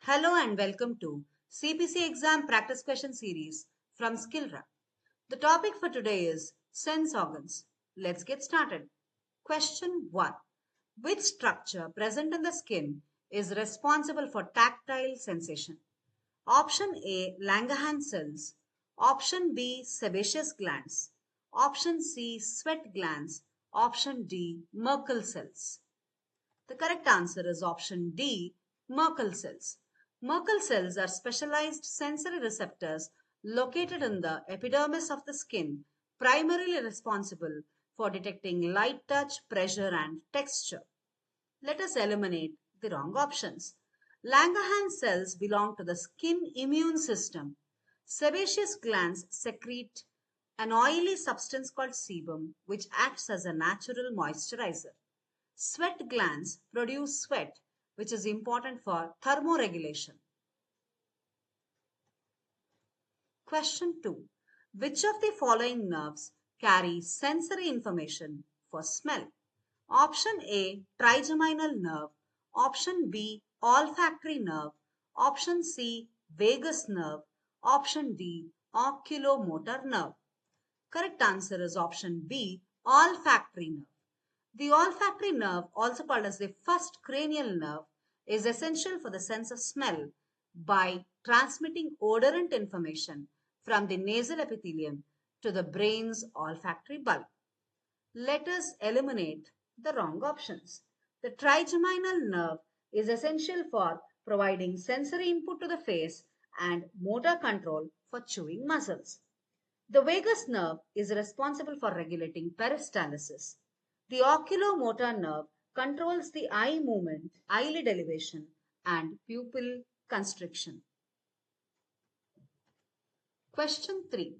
Hello and welcome to CPC Exam Practice Question Series from Skillra. The topic for today is sense organs. Let's get started. Question 1. Which structure present in the skin is responsible for tactile sensation? Option A. Langerhans cells. Option B. Sebaceous glands. Option C. Sweat glands. Option D. Merkel cells. The correct answer is option D. Merkel cells. Merkel cells are specialized sensory receptors located in the epidermis of the skin, primarily responsible for detecting light touch, pressure, and texture. Let us eliminate the wrong options. Langerhans cells belong to the skin immune system. Sebaceous glands secrete an oily substance called sebum, which acts as a natural moisturizer. Sweat glands produce sweat, which is important for thermoregulation. Question 2. Which of the following nerves carry sensory information for smell? Option A. Trigeminal nerve. Option B. Olfactory nerve. Option C. Vagus nerve. Option D. Oculomotor nerve. Correct answer is option B. Olfactory nerve. The olfactory nerve, also called as the first cranial nerve, is essential for the sense of smell by transmitting odorant information from the nasal epithelium to the brain's olfactory bulb. Let us eliminate the wrong options. The trigeminal nerve is essential for providing sensory input to the face and motor control for chewing muscles. The vagus nerve is responsible for regulating peristalsis. The oculomotor nerve controls the eye movement, eyelid elevation, and pupil constriction. Question 3.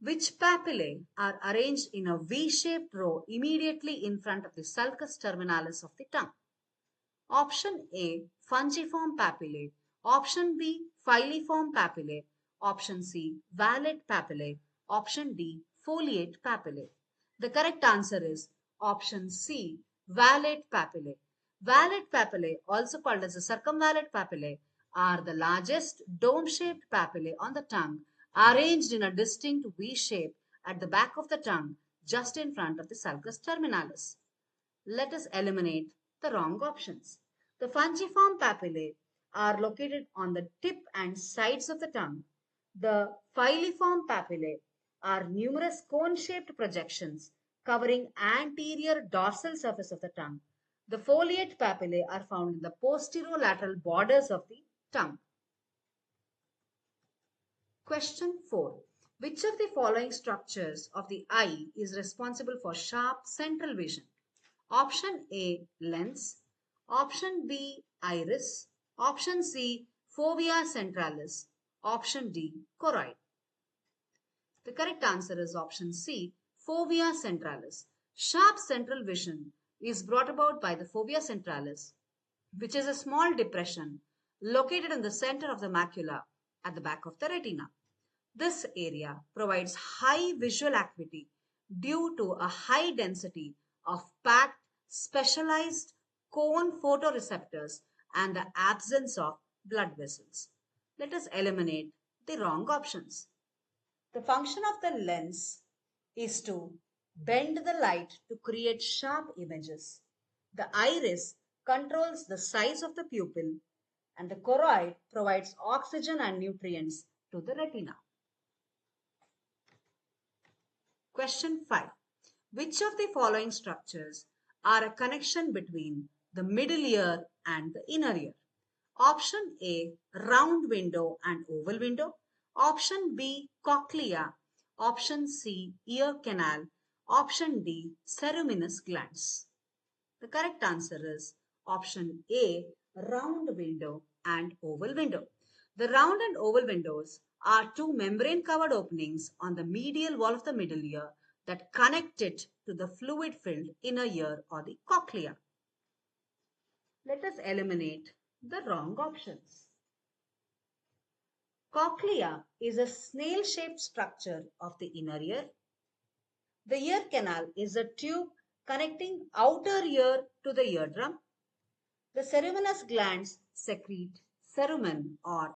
Which papillae are arranged in a V-shaped row immediately in front of the sulcus terminalis of the tongue? Option A. Fungiform papillae. Option B. Filiform papillae. Option C. Valate papillae. Option D. Foliate papillae. The correct answer is option C. Valate papillae. Valate papillae, also called as the circumvallate papillae, are the largest dome-shaped papillae on the tongue, arranged in a distinct V shape at the back of the tongue, just in front of the sulcus terminalis. Let us eliminate the wrong options. The fungiform papillae are located on the tip and sides of the tongue. The filiform papillae are numerous cone-shaped projections covering anterior dorsal surface of the tongue. The foliate papillae are found in the posterolateral borders of the tongue. Question 4. Which of the following structures of the eye is responsible for sharp central vision? Option A. Lens. Option B. Iris. Option C. Fovea centralis. Option D. Choroid. The correct answer is option C. Fovea centralis. Sharp central vision is brought about by the fovea centralis, which is a small depression located in the center of the macula at the back of the retina. This area provides high visual acuity due to a high density of packed specialized cone photoreceptors and the absence of blood vessels. Let us eliminate the wrong options. The function of the lens is to bend the light to create sharp images. The iris controls the size of the pupil, and the choroid provides oxygen and nutrients to the retina. Question 5. Which of the following structures are a connection between the middle ear and the inner ear? Option A. Round window and oval window. Option B. Cochlea. Option C. Ear canal. Option D. Ceruminous glands. The correct answer is option A. Round window and oval window. The round and oval windows are two membrane-covered openings on the medial wall of the middle ear that connect it to the fluid-filled inner ear or the cochlea. Let us eliminate the wrong options. Cochlea is a snail-shaped structure of the inner ear. The ear canal is a tube connecting outer ear to the eardrum. The ceruminous glands secrete cerumen or